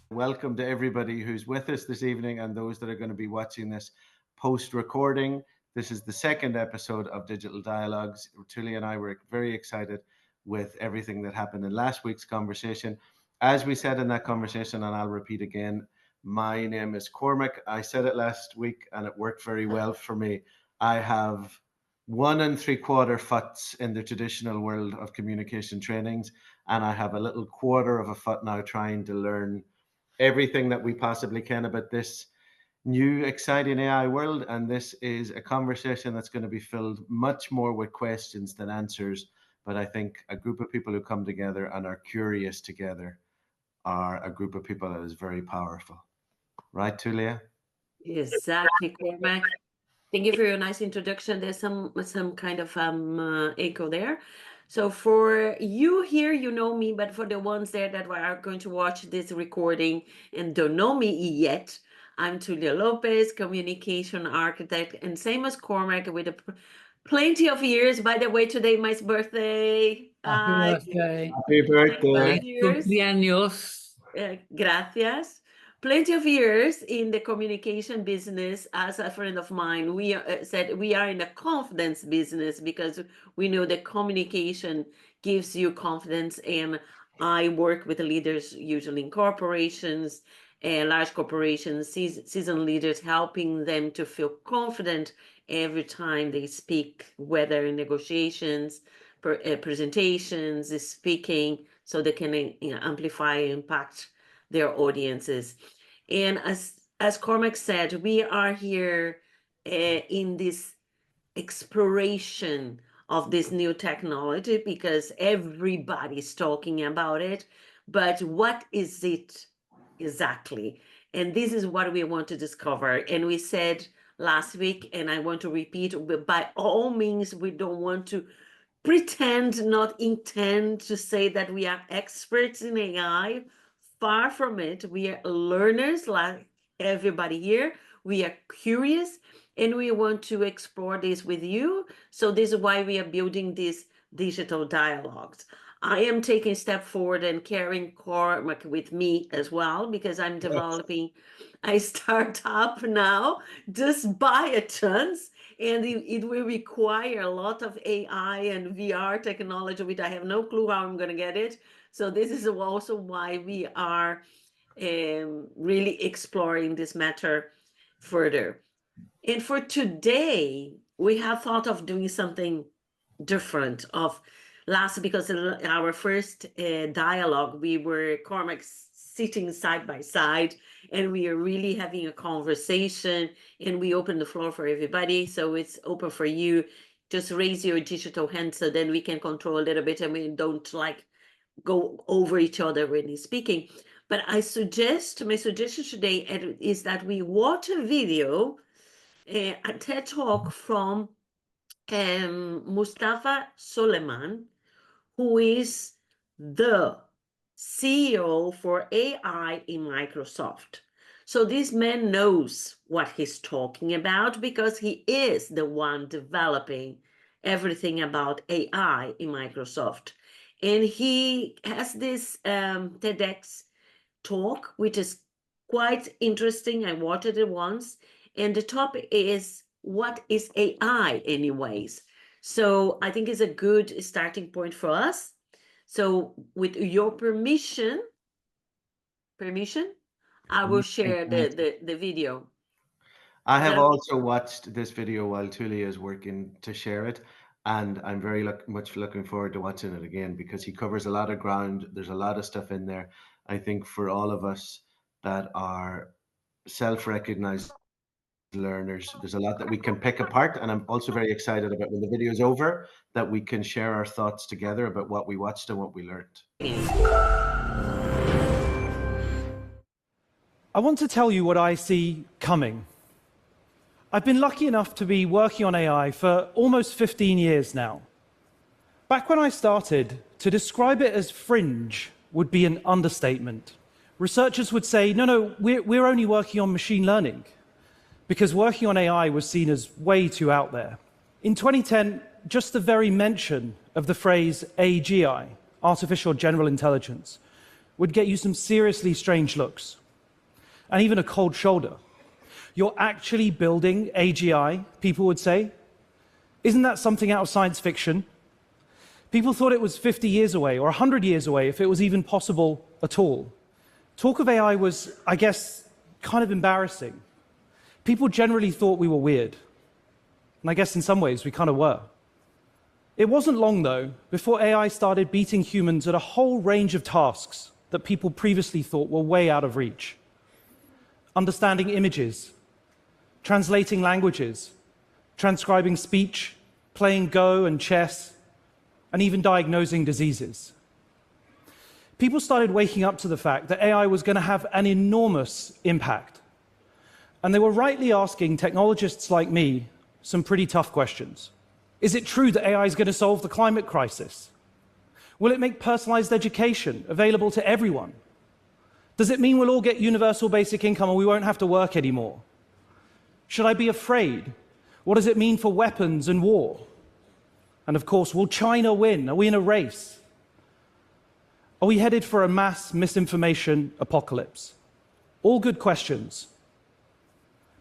Welcome to everybody who's with us this evening and those that are going to be watching this post-recording. This is the second episode of Digital Dialogues. Tully and I were very excited with everything that happened in last week's conversation. As we said in that conversation, and I'll repeat again, my name is Cormac. I said it last week and it worked very well for me. I have 1 3/4 FUTs in the traditional world of communication trainings, and I have a little quarter of a FUT now trying to learn everything that we possibly can about this new exciting AI world. And this is a conversation that's going to be filled much more with questions than answers. But I think a group of people who come together and are curious together are a group of people that is very powerful. Right, Tulia? Exactly, Cormac. Thank you for your nice introduction. There's some kind of echo there. So for you here, you know me, but for the ones there that are going to watch this recording and don't know me yet, I'm Tulia Lopez, communication architect, and same as Cormac with plenty of years. By the way, today my birthday. Happy birthday. Happy birthday. Cumpleaños. Gracias. Plenty of years in the communication business. As a friend of mine, we said we are in a confidence business because we know that communication gives you confidence. And I work with the leaders, usually in corporations, large corporations, seasoned leaders, helping them to feel confident every time they speak, whether in negotiations, presentations, speaking, so they can amplify and impact their audiences. And as Cormac said, we are here in this exploration of this new technology because everybody's talking about it. But what is it exactly? And this is what we want to discover. And we said last week, and I want to repeat, by all means, we don't want to pretend, not intend to say that we are experts in AI. Far from it. We are learners like everybody here. We are curious and we want to explore this with you. So this is why we are building these digital dialogues. I am taking a step forward and carrying Cormac with me as well, because I'm developing a startup now just by a chance. And it will require a lot of AI and VR technology, which I have no clue how I'm going to get it. So this is also why we are really exploring this matter further. And for today, we have thought of doing something different because our first dialogue, we were Cormac sitting side by side and we are really having a conversation and we open the floor for everybody. So it's open for you. Just raise your digital hand so then we can control a little bit and we don't go over each other when he's speaking. But my suggestion today is that we watch a video, a TED Talk from Mustafa Suleyman, who is the CEO for AI in Microsoft. So this man knows what he's talking about because he is the one developing everything about AI in Microsoft. And he has this TEDx talk, which is quite interesting. I watched it once. And the topic is, what is AI anyways? So I think it's a good starting point for us. So with your permission, I will share the video. I have also watched this video while Tulia is working to share it. And I'm very much looking forward to watching it again because he covers a lot of ground. There's a lot of stuff in there. I think for all of us that are self-recognized learners, there's a lot that we can pick apart. And I'm also very excited about when the video is over, that we can share our thoughts together about what we watched and what we learned. I want to tell you what I see coming. I've been lucky enough to be working on AI for almost 15 years now. Back when I started, to describe it as fringe would be an understatement. researchers would say, no, we're only working on machine learning, because working on AI was seen as way too out there. In 2010, just the very mention of the phrase AGI, artificial general intelligence, would get you some seriously strange looks, and even a cold shoulder. You're actually building AGI, people would say? Isn't that something out of science fiction? People thought it was 50 years away, or 100 years away, if it was even possible at all. Talk of AI was, I guess, kind of embarrassing. People generally thought we were weird. And I guess in some ways we kind of were. It wasn't long, though, before AI started beating humans at a whole range of tasks that people previously thought were way out of reach. Understanding images, translating languages, transcribing speech, playing Go and chess, and even diagnosing diseases. People started waking up to the fact that AI was going to have an enormous impact. And they were rightly asking technologists like me some pretty tough questions. Is it true that AI is going to solve the climate crisis? Will it make personalized education available to everyone? Does it mean we'll all get universal basic income and we won't have to work anymore? Should I be afraid? What does it mean for weapons and war? And of course, will China win? Are we in a race? Are we headed for a mass misinformation apocalypse? All good questions.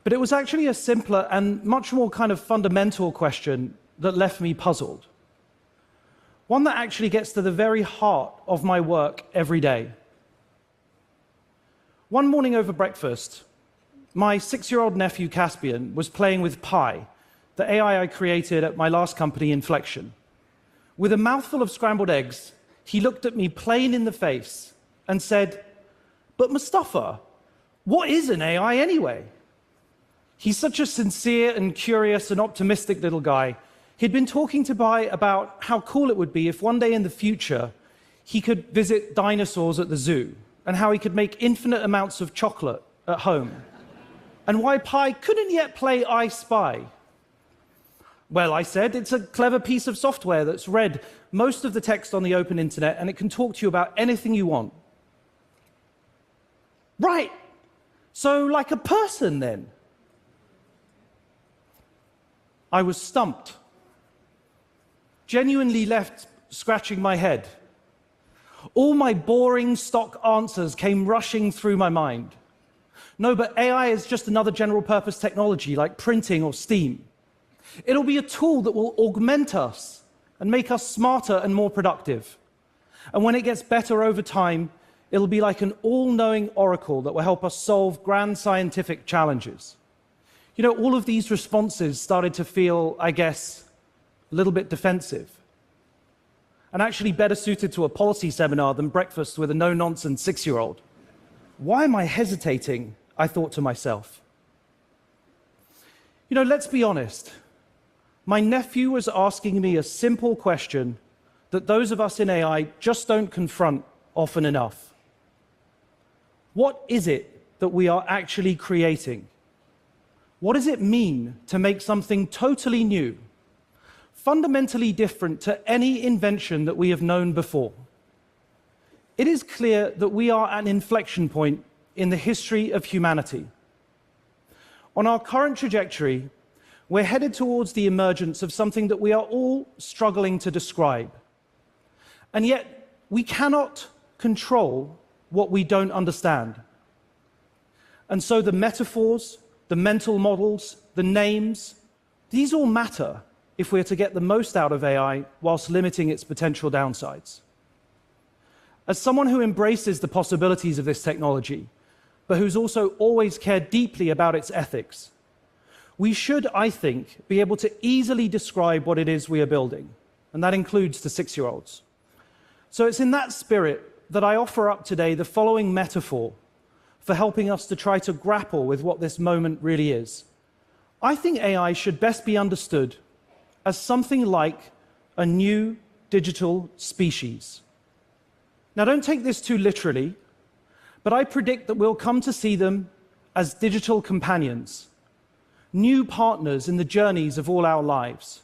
But it was actually a simpler and much more kind of fundamental question that left me puzzled. One that actually gets to the very heart of my work every day. One morning over breakfast, my 6-year-old nephew Caspian was playing with Pi, the AI I created at my last company, Inflection. With a mouthful of scrambled eggs, he looked at me plain in the face and said, "But Mustafa, what is an AI anyway?" He's such a sincere and curious and optimistic little guy. He'd been talking to Pi about how cool it would be if one day in the future he could visit dinosaurs at the zoo, and how he could make infinite amounts of chocolate at home, and why Pi couldn't yet play I Spy. Well, I said, it's a clever piece of software that's read most of the text on the open internet, and it can talk to you about anything you want. Right, so like a person then? I was stumped, genuinely left scratching my head. All my boring stock answers came rushing through my mind. No, but AI is just another general purpose technology like printing or Steam. It'll be a tool that will augment us and make us smarter and more productive. And when it gets better over time, it'll be like an all-knowing oracle that will help us solve grand scientific challenges. You know, all of these responses started to feel, I guess, a little bit defensive, and actually better suited to a policy seminar than breakfast with a no-nonsense 6-year-old. Why am I hesitating? I thought to myself. You know, let's be honest. My nephew was asking me a simple question that those of us in AI just don't confront often enough. What is it that we are actually creating? What does it mean to make something totally new, fundamentally different to any invention that we have known before? It is clear that we are at an inflection point in the history of humanity. On our current trajectory, we're headed towards the emergence of something that we are all struggling to describe. And yet, we cannot control what we don't understand. And so the metaphors, the mental models, the names, these all matter if we're to get the most out of AI whilst limiting its potential downsides. As someone who embraces the possibilities of this technology, but who's also always cared deeply about its ethics, we should, I think, be able to easily describe what it is we are building, and that includes the 6-year-olds. So it's in that spirit that I offer up today the following metaphor for helping us to try to grapple with what this moment really is. I think AI should best be understood as something like a new digital species. Now, don't take this too literally, but I predict that we'll come to see them as digital companions, new partners in the journeys of all our lives.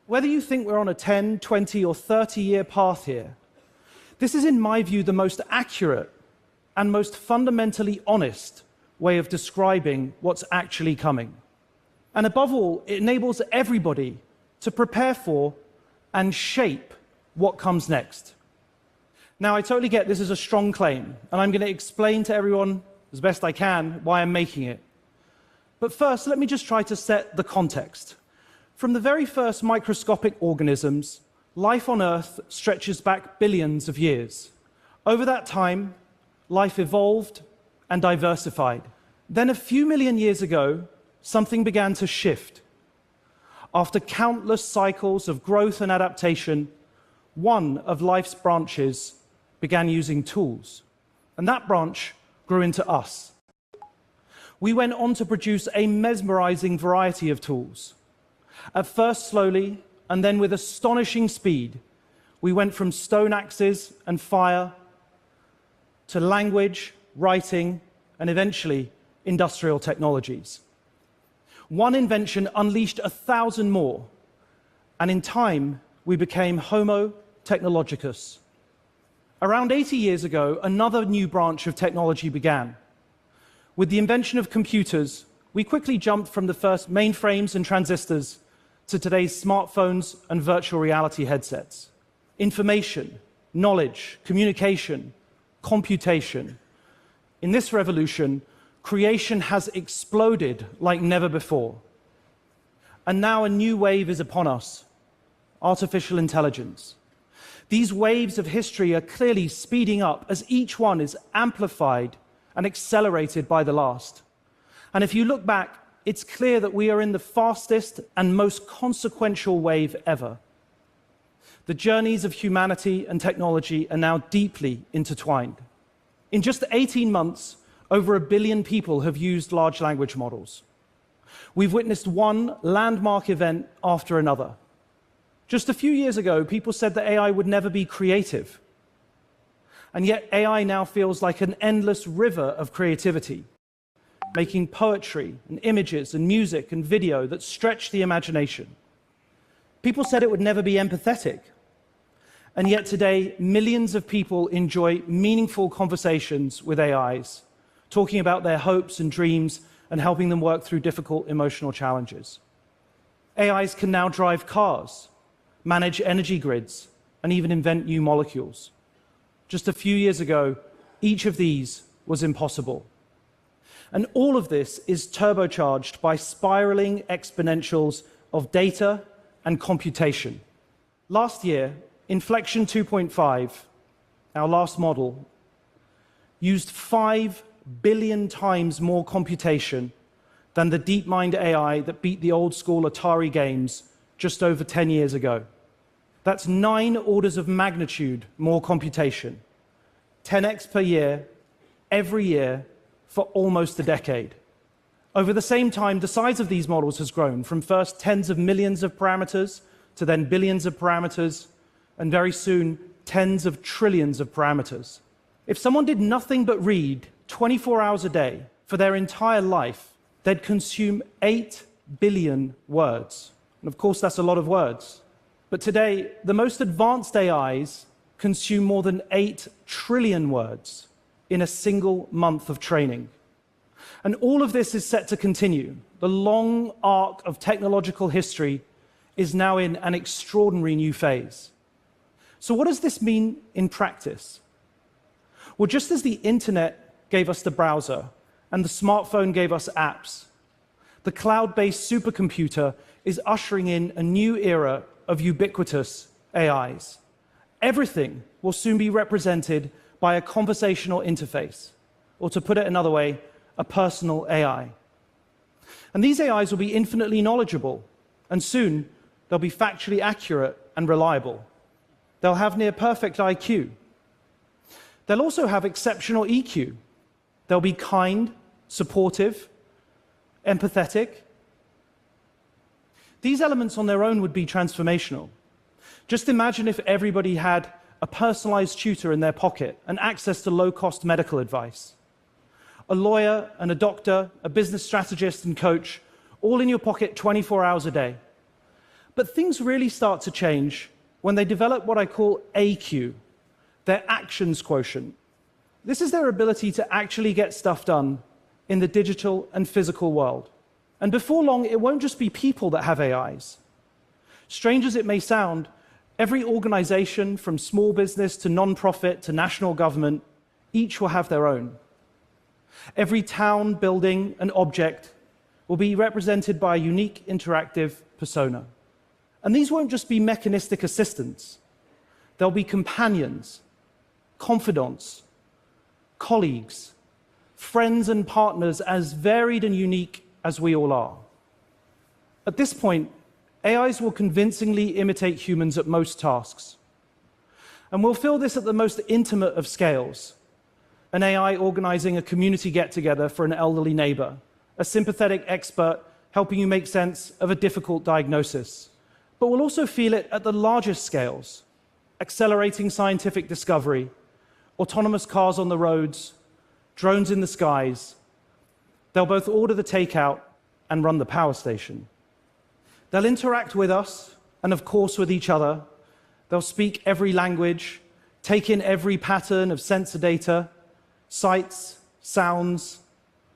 Whether you think we're on a 10, 20, or 30-year path here, this is, in my view, the most accurate and most fundamentally honest way of describing what's actually coming. And above all, it enables everybody to prepare for and shape what comes next. Now, I totally get this is a strong claim, and I'm going to explain to everyone as best I can why I'm making it. But first, let me just try to set the context. From the very first microscopic organisms, life on Earth stretches back billions of years. Over that time, life evolved and diversified. Then a few million years ago, something began to shift. After countless cycles of growth and adaptation, one of life's branches began using tools, and that branch grew into us. We went on to produce a mesmerizing variety of tools. At first slowly, and then with astonishing speed, we went from stone axes and fire to language, writing, and eventually industrial technologies. One invention unleashed 1,000 more, and in time, we became Homo technologicus. Around 80 years ago, another new branch of technology began. With the invention of computers, we quickly jumped from the first mainframes and transistors to today's smartphones and virtual reality headsets. Information, knowledge, communication, computation. In this revolution, creation has exploded like never before. And now a new wave is upon us: artificial intelligence. These waves of history are clearly speeding up as each one is amplified and accelerated by the last. And if you look back, it's clear that we are in the fastest and most consequential wave ever. The journeys of humanity and technology are now deeply intertwined. In just 18 months, over 1 billion people have used large language models. We've witnessed one landmark event after another. Just a few years ago, people said that AI would never be creative. And yet AI now feels like an endless river of creativity, making poetry and images and music and video that stretch the imagination. People said it would never be empathetic. And yet today, millions of people enjoy meaningful conversations with AIs, talking about their hopes and dreams and helping them work through difficult emotional challenges. AIs can now drive cars, manage energy grids, and even invent new molecules. Just a few years ago, each of these was impossible. And all of this is turbocharged by spiraling exponentials of data and computation. Last year, Inflection 2.5, our last model, used 5 billion times more computation than the DeepMind AI that beat the old school Atari games just over 10 years ago. That's 9 orders of magnitude more computation, 10x per year, every year, for almost a decade. Over the same time, the size of these models has grown from first tens of millions of parameters to then billions of parameters, and very soon, tens of trillions of parameters. If someone did nothing but read 24 hours a day for their entire life, they'd consume 8 billion words. And of course, that's a lot of words. But today, the most advanced AIs consume more than 8 trillion words in a single month of training. And all of this is set to continue. The long arc of technological history is now in an extraordinary new phase. So what does this mean in practice? Well, just as the internet gave us the browser and the smartphone gave us apps, the cloud-based supercomputer is ushering in a new era of ubiquitous AIs. Everything will soon be represented by a conversational interface, or to put it another way, a personal AI. And these AIs will be infinitely knowledgeable, and soon they'll be factually accurate and reliable. They'll have near perfect IQ. They'll also have exceptional EQ. They'll be kind, supportive, empathetic. These elements on their own would be transformational. Just imagine if everybody had a personalized tutor in their pocket and access to low-cost medical advice. A lawyer and a doctor, a business strategist and coach, all in your pocket 24 hours a day. But things really start to change when they develop what I call AQ, their actions quotient. This is their ability to actually get stuff done in the digital and physical world. And before long, it won't just be people that have AIs. Strange as it may sound, every organization, from small business to non-profit to national government, each will have their own. Every town, building, and object will be represented by a unique interactive persona. And these won't just be mechanistic assistants. They'll be companions, confidants, colleagues, friends and partners as varied and unique as we all are. At this point, AIs will convincingly imitate humans at most tasks. And we'll feel this at the most intimate of scales. An AI organizing a community get-together for an elderly neighbor, a sympathetic expert helping you make sense of a difficult diagnosis. But we'll also feel it at the largest scales, accelerating scientific discovery, autonomous cars on the roads, drones in the skies. They'll both order the takeout and run the power station. They'll interact with us, and of course with each other. They'll speak every language, take in every pattern of sensor data, sights, sounds,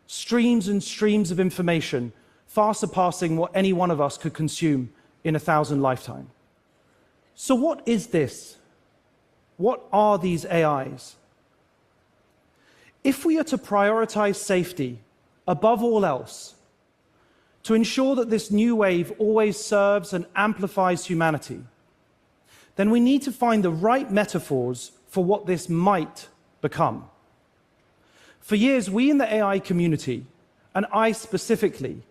streams and streams of information, far surpassing what any one of us could consume in 1,000 lifetimes. So what is this? What are these AIs? If we are to prioritize safety above all else, to ensure that this new wave always serves and amplifies humanity, then we need to find the right metaphors for what this might become. For years, we in the AI community, and I specifically,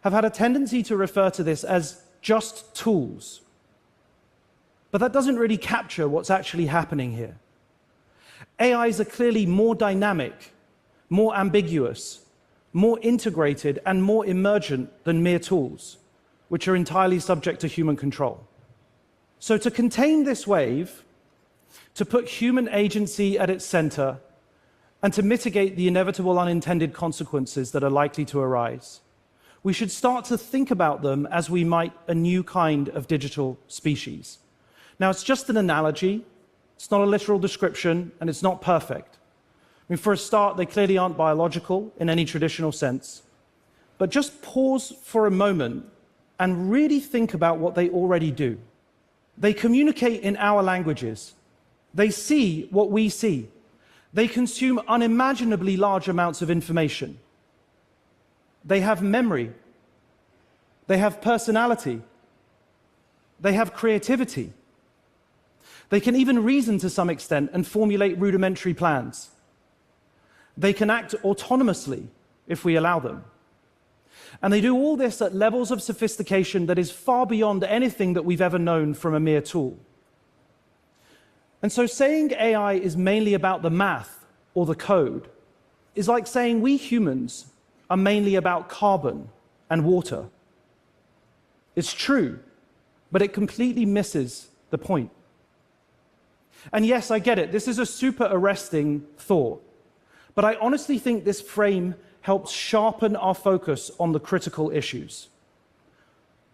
have had a tendency to refer to this as just tools. But that doesn't really capture what's actually happening here. AIs are clearly more dynamic, more ambiguous, more integrated, and more emergent than mere tools, which are entirely subject to human control. So to contain this wave, to put human agency at its center, and to mitigate the inevitable unintended consequences that are likely to arise, we should start to think about them as we might a new kind of digital species. Now, it's just an analogy, it's not a literal description, and it's not perfect. I mean, for a start, they clearly aren't biological in any traditional sense. But just pause for a moment and really think about what they already do. They communicate in our languages. They see what we see. They consume unimaginably large amounts of information. They have memory. They have personality. They have creativity. They can even reason to some extent and formulate rudimentary plans. They can act autonomously if we allow them. And they do all this at levels of sophistication that is far beyond anything that we've ever known from a mere tool. And so saying AI is mainly about the math or the code is like saying we humans are mainly about carbon and water. It's true, but it completely misses the point. And yes, I get it. This is a super arresting thought. But I honestly think this frame helps sharpen our focus on the critical issues.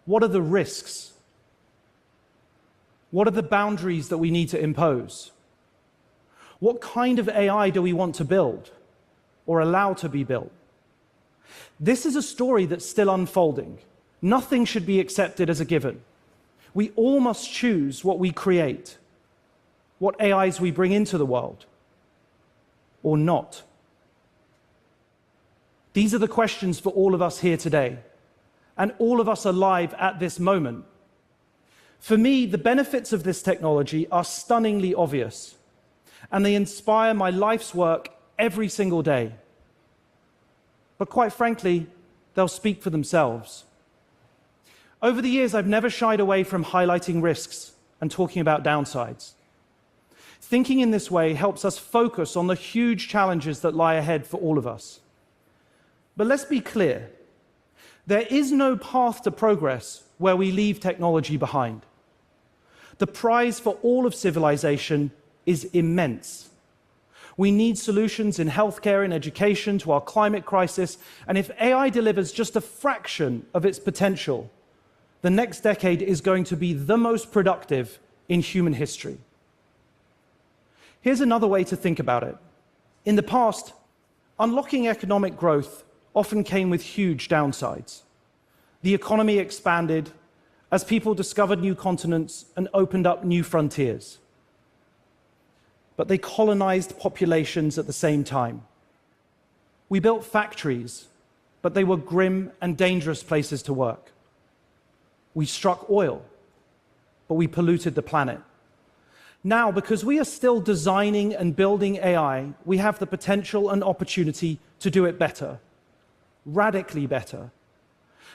What are the risks? What are the boundaries that we need to impose? What kind of AI do we want to build or allow to be built? This is a story that's still unfolding. Nothing should be accepted as a given. We all must choose what we create, what AIs we bring into the world, or not. These are the questions for all of us here today, and all of us alive at this moment. For me, the benefits of this technology are stunningly obvious, and they inspire my life's work every single day. But quite frankly, they'll speak for themselves. Over the years, I've never shied away from highlighting risks and talking about downsides. Thinking in this way helps us focus on the huge challenges that lie ahead for all of us. But let's be clear, there is no path to progress where we leave technology behind. The prize for all of civilization is immense. We need solutions in healthcare and education to our climate crisis, and if AI delivers just a fraction of its potential, the next decade is going to be the most productive in human history. Here's another way to think about it. In the past, unlocking economic growth often came with huge downsides. The economy expanded as people discovered new continents and opened up new frontiers. But they colonized populations at the same time. We built factories, but they were grim and dangerous places to work. We struck oil, but we polluted the planet. Now, because we are still designing and building AI, we have the potential and opportunity to do it better, radically better.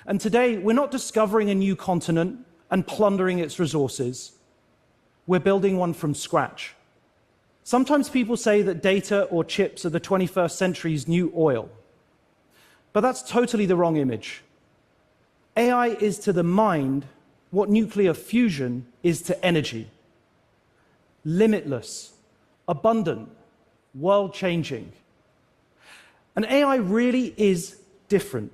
And today, we're not discovering a new continent and plundering its resources. We're building one from scratch. Sometimes people say that data or chips are the 21st century's new oil. But that's totally the wrong image. AI is to the mind what nuclear fusion is to energy. Limitless, abundant, world-changing. And AI really is different.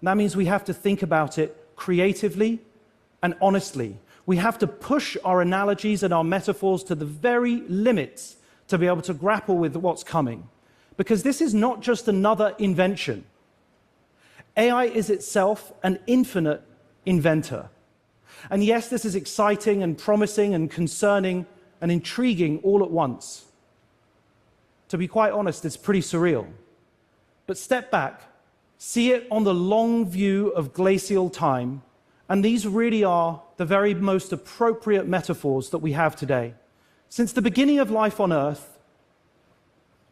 That means we have to think about it creatively and honestly. We have to push our analogies and our metaphors to the very limits to be able to grapple with what's coming. Because this is not just another invention. AI is itself an infinite inventor. And yes, this is exciting and promising and concerning and intriguing all at once. To be quite honest, it's pretty surreal. But step back, see it on the long view of glacial time, and these really are the very most appropriate metaphors that we have today. Since the beginning of life on Earth,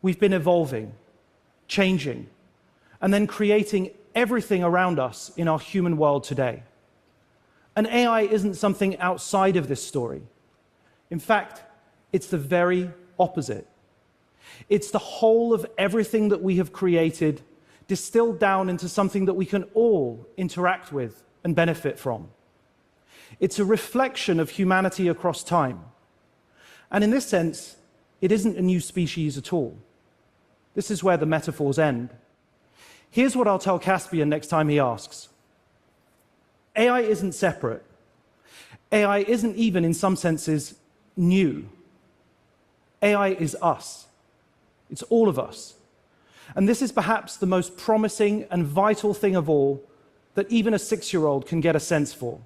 we've been evolving, changing, and then creating everything around us in our human world today. And AI isn't something outside of this story. In fact, it's the very opposite. It's the whole of everything that we have created distilled down into something that we can all interact with and benefit from. It's a reflection of humanity across time. And in this sense, it isn't a new species at all. This is where the metaphors end. Here's what I'll tell Caspian next time he asks. AI isn't separate. AI isn't even, in some senses, new. AI is us. It's all of us. And this is perhaps the most promising and vital thing of all that even a 6-year-old can get a sense for.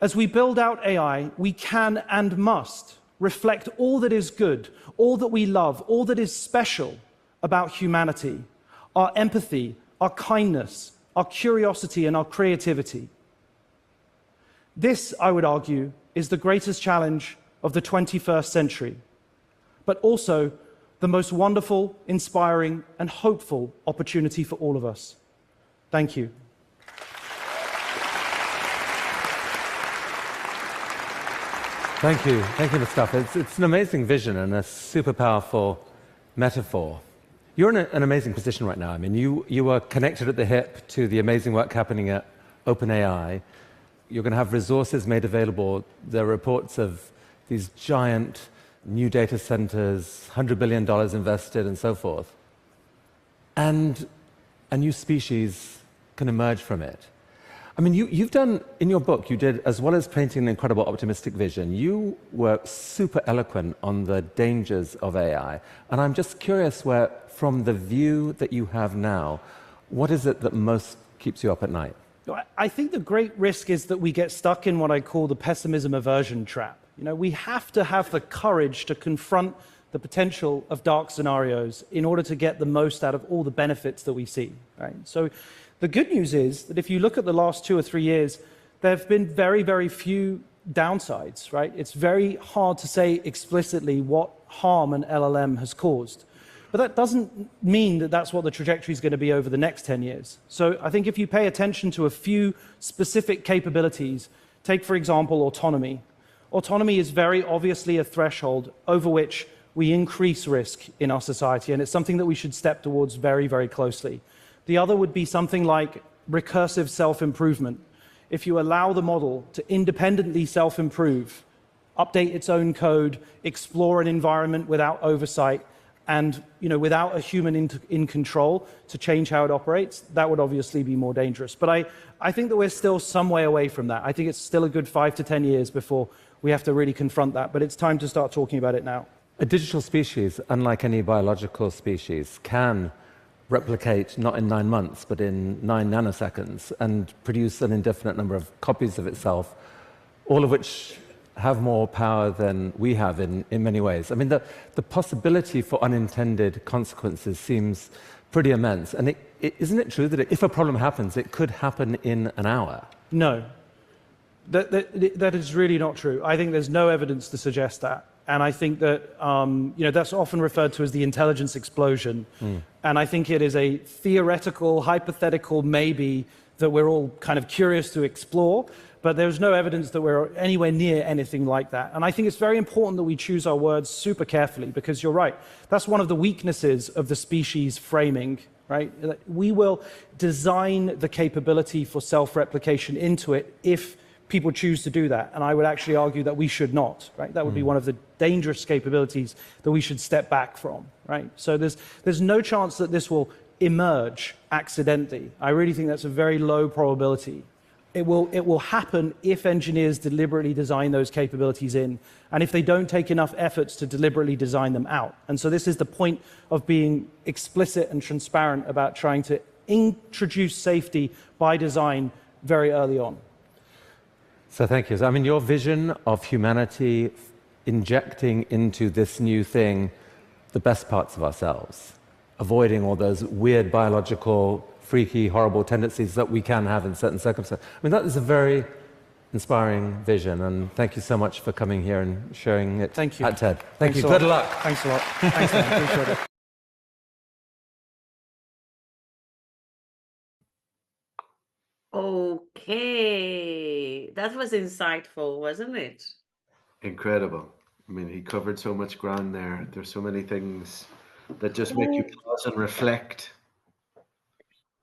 As we build out AI, we can and must reflect all that is good, all that we love, all that is special about humanity, our empathy, our kindness, our curiosity, and our creativity. This, I would argue, is the greatest challenge of the 21st century, but also the most wonderful, inspiring, and hopeful opportunity for all of us. Thank you. Thank you. Thank you, Mustafa. It's an amazing vision and a super powerful metaphor. You're in an amazing position right now. I mean, you are connected at the hip to the amazing work happening at OpenAI. You're going to have resources made available. There are reports of these giant new data centers, $100 billion invested, and so forth. And a new species can emerge from it. I mean, you've done, in your book, you did, as well as painting an incredible optimistic vision, you were super eloquent on the dangers of AI. And I'm just curious where, from the view that you have now, what is it that most keeps you up at night? I think the great risk is that we get stuck in what I call the pessimism aversion trap. You know, we have to have the courage to confront the potential of dark scenarios in order to get the most out of all the benefits that we see, right? So the good news is that if you look at the last 2 or 3 years, there have been very, very few downsides, right? It's very hard to say explicitly what harm an LLM has caused. But that doesn't mean that that's what the trajectory is going to be over the next 10 years. So I think if you pay attention to a few specific capabilities, take, for example, autonomy. Autonomy is very obviously a threshold over which we increase risk in our society, and it's something that we should step towards very, very closely. The other would be something like recursive self-improvement. If you allow the model to independently self-improve, update its own code, explore an environment without oversight, and without a human in control to change how it operates, that would obviously be more dangerous. But I think that we're still some way away from that. I think it's still a good 5 to 10 years before we have to really confront that, but it's time to start talking about it now. A digital species, unlike any biological species, can replicate not in 9 months, but in 9 nanoseconds and produce an indefinite number of copies of itself, all of which have more power than we have in many ways. I mean, the possibility for unintended consequences seems pretty immense. And isn't it true that if a problem happens, it could happen in an hour? No, that is really not true. I think there's no evidence to suggest that. And I think that that's often referred to as the intelligence explosion. And I think it is a theoretical, hypothetical maybe that we're all kind of curious to explore, but there's no evidence that we're anywhere near anything like that. And I think it's very important that we choose our words super carefully, because you're right, that's one of the weaknesses of the species framing, right? We will design the capability for self-replication into it if people choose to do that. And I would actually argue that we should not, right? That would be one of the dangerous capabilities that we should step back from, right? So there's no chance that this will emerge accidentally. I really think that's a very low probability. It will happen if engineers deliberately design those capabilities in, and if they don't take enough efforts to deliberately design them out. And so this is the point of being explicit and transparent about trying to introduce safety by design very early on. So thank you. So, I mean, your vision of humanity injecting into this new thing the best parts of ourselves, avoiding all those weird biological, freaky, horrible tendencies that we can have in certain circumstances. I mean, that is a very inspiring vision, and thank you so much for coming here and sharing it Thank you. at TED. Thanks Thank you. a lot. Good luck. Thanks a lot. Thanks, man. Appreciate it. Okay, that was insightful, wasn't it? Incredible. I mean, he covered so much ground there. There's so many things that just make you pause and reflect.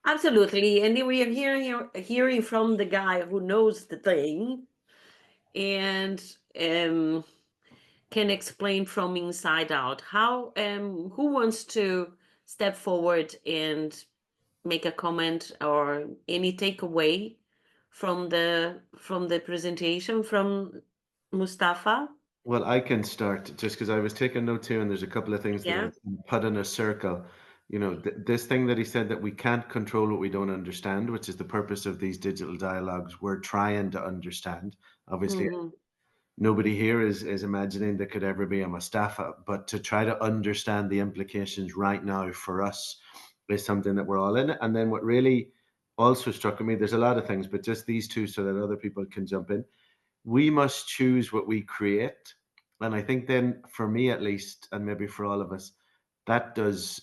Absolutely, and we are hearing from the guy who knows the thing, and can explain from inside out. How who wants to step forward and make a comment or any takeaway from the presentation from Mustafa? Well, I can start just because I was taking notes here, and there's a couple of things that Yeah. I put in a circle. You know, this thing that he said, that we can't control what we don't understand, which is the purpose of these digital dialogues. We're trying to understand. Obviously, Mhm. nobody here is imagining there could ever be a Mustafa, but to try to understand the implications right now for us is something that we're all in. And then what really also struck me, there's a lot of things, but just these two so that other people can jump in. We must choose what we create. And I think then, for me at least, and maybe for all of us, that's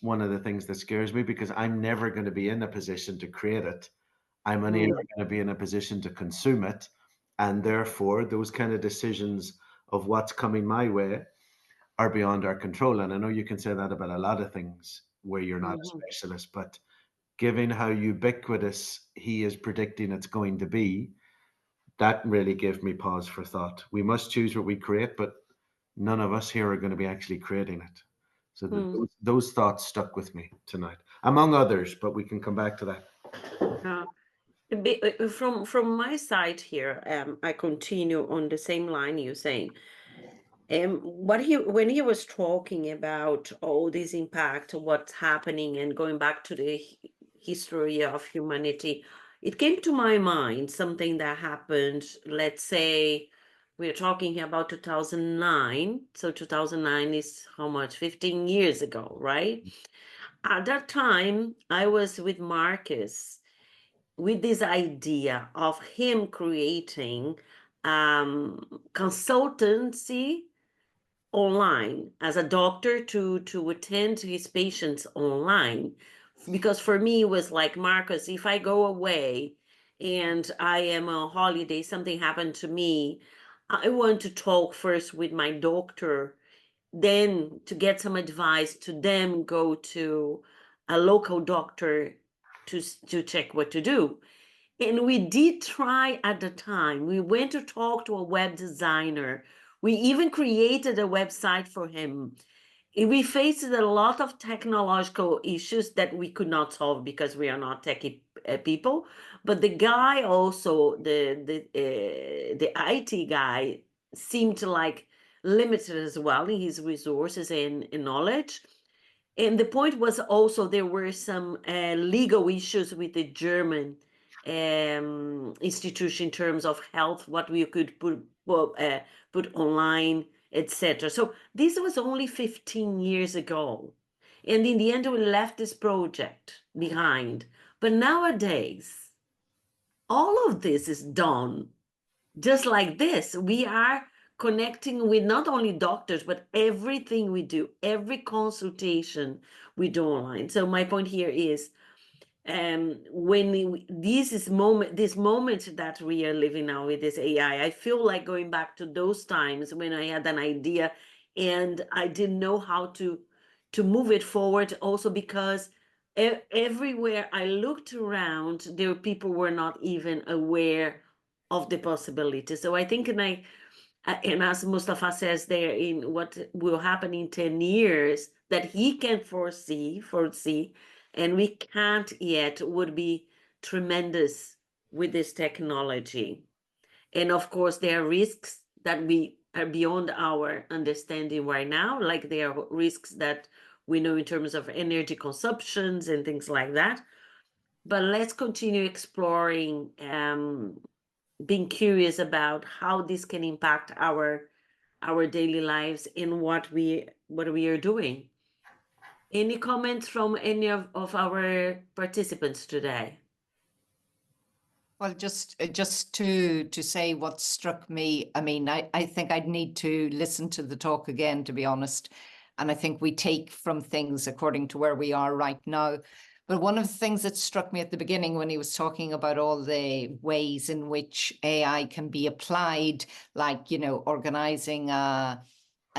one of the things that scares me, because I'm never going to be in a position to create it. I'm only ever going to be in a position to consume it. And therefore, those kind of decisions of what's coming my way are beyond our control. And I know you can say that about a lot of things where you're not a specialist, but given how ubiquitous he is predicting it's going to be, that really gave me pause for thought. We must choose what we create, but none of us here are going to be actually creating it. So those thoughts stuck with me tonight, among others, but we can come back to that. From my side here, I continue on the same line you're saying. When he was talking about all this impact, what's happening, and going back to the history of humanity, it came to my mind something that happened. Let's say we're talking here about 2009. So 2009 is how much? 15 years ago, right? At that time, I was with Marcus with this idea of him creating consultancy online as a doctor to attend to his patients online. Because for me it was like, Marcus, if I go away and I am on holiday, something happened to me, I want to talk first with my doctor, then to get some advice, to then go to a local doctor to check what to do. And we did try at the time. We went to talk to a web designer. We even created a website for him. And we faced a lot of technological issues that we could not solve because we are not techie people. But the guy also, the IT guy, seemed to like limited as well in his resources and knowledge. And the point was also there were some legal issues with the German institution in terms of health, what we could put online, etc. So this was only 15 years ago. And in the end, we left this project behind. But nowadays, all of this is done just like this. We are connecting with not only doctors, but everything we do, every consultation we do online. So my point here is, when this moment that we are living now with this AI, I feel like going back to those times when I had an idea and I didn't know how to move it forward. Also because everywhere I looked around, there were people were not even aware of the possibility. So I think, and as Mustafa says there, in what will happen in 10 years that he can foresee, and we can't yet, would be tremendous with this technology. And of course, there are risks that we are beyond our understanding right now, like there are risks that we know in terms of energy consumptions and things like that. But let's continue exploring, being curious about how this can impact our daily lives and what we are doing. Any comments from any of our participants today? Well, just to say what struck me, I mean, I think I'd need to listen to the talk again, to be honest. And I think we take from things according to where we are right now. But one of the things that struck me at the beginning when he was talking about all the ways in which AI can be applied, like, you know, organizing a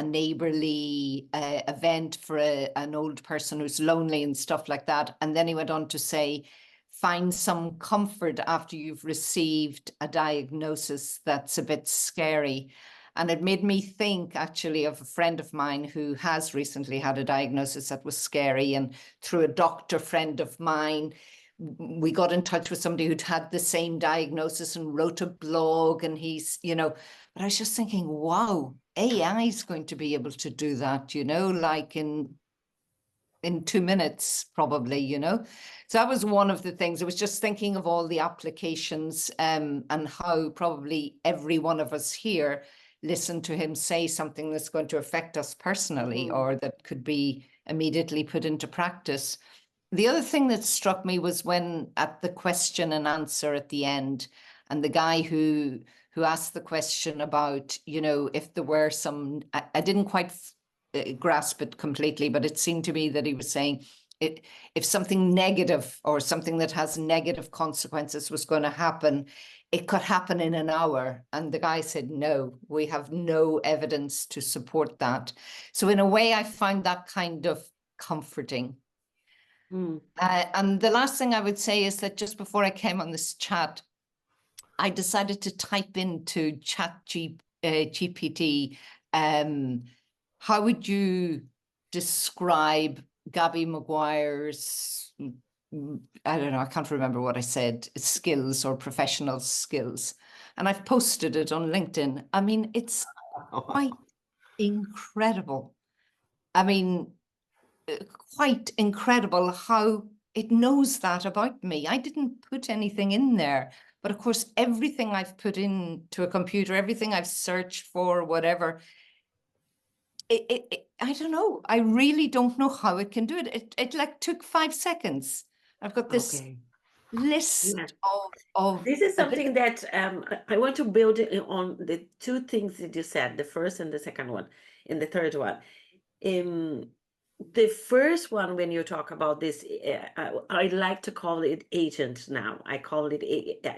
neighborly event for an old person who's lonely and stuff like that. And then he went on to say, find some comfort after you've received a diagnosis that's a bit scary. And it made me think actually of a friend of mine who has recently had a diagnosis that was scary. And through a doctor friend of mine, we got in touch with somebody who'd had the same diagnosis and wrote a blog. And he's, you know, but I was just thinking, wow, AI is going to be able to do that, you know, like in 2 minutes, probably, you know. So that was one of the things. I was just thinking of all the applications and how probably every one of us here listened to him say something that's going to affect us personally or that could be immediately put into practice. The other thing that struck me was when at the question and answer at the end, and the guy who asked the question about, you know, if there were some, I didn't quite grasp it completely, but it seemed to me that he was saying if something negative or something that has negative consequences was going to happen, it could happen in an hour. And the guy said, no, we have no evidence to support that. So in a way, I find that kind of comforting. And the last thing I would say is that just before I came on this chat, I decided to type into GPT, how would you describe Gabby Maguire's, I don't know, I can't remember what I said, skills or professional skills. And I've posted it on LinkedIn. I mean, it's quite incredible. I mean, quite incredible how it knows that about me. I didn't put anything in there. But of course, everything I've put into a computer, everything I've searched for, whatever, I don't know. I really don't know how it can do it. It like took 5 seconds. I've got this list of. This is something that I want to build on the two things that you said, the first and the second one, and the third one. The first one, when you talk about this, I like to call it agent now. I call it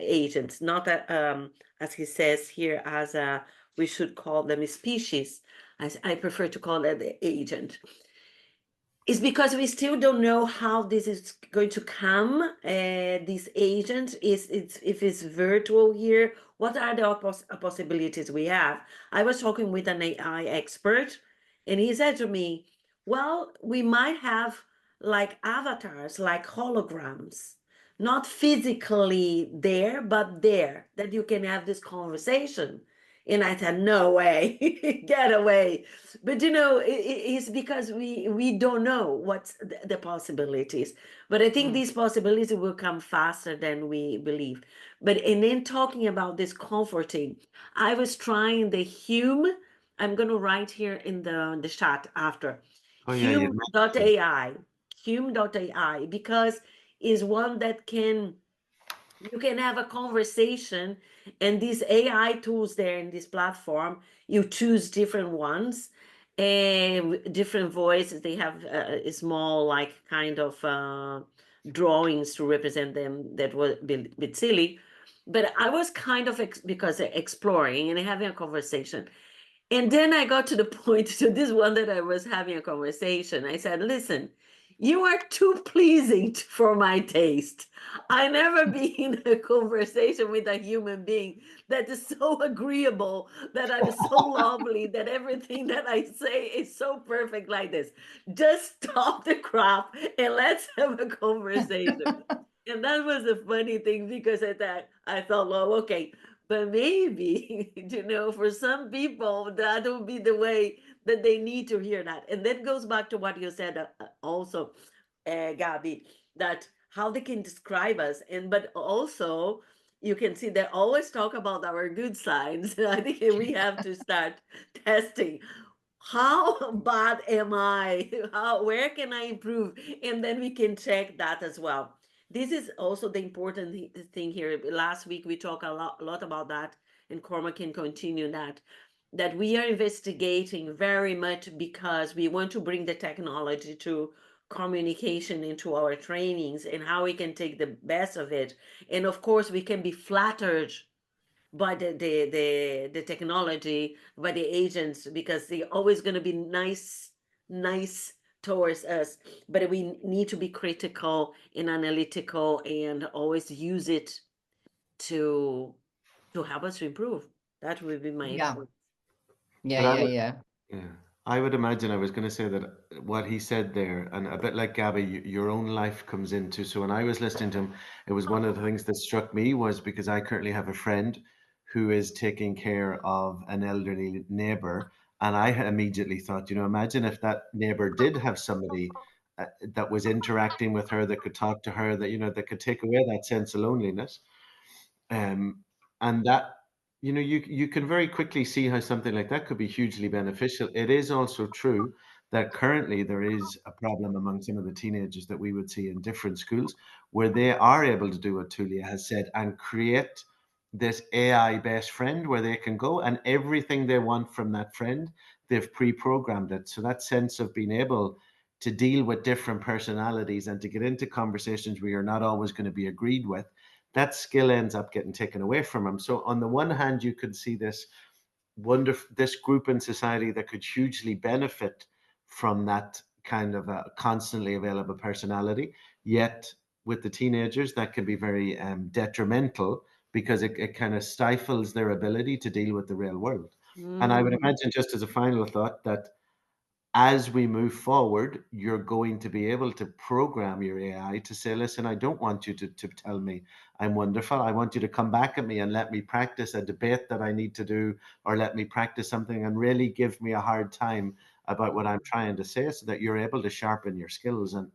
agents, not as he says here, as we should call them a species. I prefer to call it the agent. It's because we still don't know how this is going to come. This agent if it's virtual here, what are the possibilities we have? I was talking with an AI expert, and he said to me, well, we might have like avatars, like holograms, not physically there, but there, that you can have this conversation. And I said, no way, get away. But it's because we don't know what's the possibilities. But I think these possibilities will come faster than we believe. And then talking about this comforting, I was trying the Hume. I'm going to write here in the chat after. Oh yeah, you mentioned. Hume.ai, Hume.ai, because is one that you can have a conversation, and these AI tools there in this platform, you choose different ones and different voices. They have a small, like, kind of drawings to represent them that was a bit silly. But I was kind of because exploring and having a conversation. And then I got to the point, to this one that I was having a conversation. I said, listen, you are too pleasing for my taste. I never been in a conversation with a human being that is so agreeable, that I'm so lovely, that everything that I say is so perfect like this. Just stop the crap and let's have a conversation. And that was a funny thing, because I thought, well, okay, but maybe, for some people, that will be the way that they need to hear that. And that goes back to what you said also, Gabby, that how they can describe us. But also, you can see they always talk about our good sides. I think we have to start testing. How bad am I? Where can I improve? And then we can check that as well. This is also the important thing here. Last week we talked a lot about that, and Cormac can continue that we are investigating very much because we want to bring the technology to communication into our trainings, and how we can take the best of it. And of course, we can be flattered by the technology, by the agents, because they're always going to be nice towards us. But we need to be critical and analytical, and always use it to help us to improve. That would be my Yeah. point. But I would, Yeah. yeah, I would imagine, I was going to say that what he said there, and a bit like Gabby, your own life comes into. So when I was listening to him, it was one of the things that struck me, was because I currently have a friend who is taking care of an elderly neighbor, and I had immediately thought, imagine if that neighbor did have somebody that was interacting with her, that could talk to her, that could take away that sense of loneliness. And that, you can very quickly see how something like that could be hugely beneficial. It is also true that currently there is a problem among some of the teenagers that we would see in different schools, where they are able to do what Tulia has said and create this AI best friend, where they can go and everything they want from that friend, they've pre-programmed it. So that sense of being able to deal with different personalities and to get into conversations where you're not always going to be agreed with, that skill ends up getting taken away from them. So on the one hand, you could see this this group in society that could hugely benefit from that kind of a constantly available personality. Yet with the teenagers, that can be very detrimental, because it kind of stifles their ability to deal with the real world. And I would imagine, just as a final thought, that as we move forward, you're going to be able to program your AI to say, listen, I don't want you to tell me I'm wonderful. I want you to come back at me and let me practice a debate that I need to do, or let me practice something and really give me a hard time about what I'm trying to say, so that you're able to sharpen your skills. And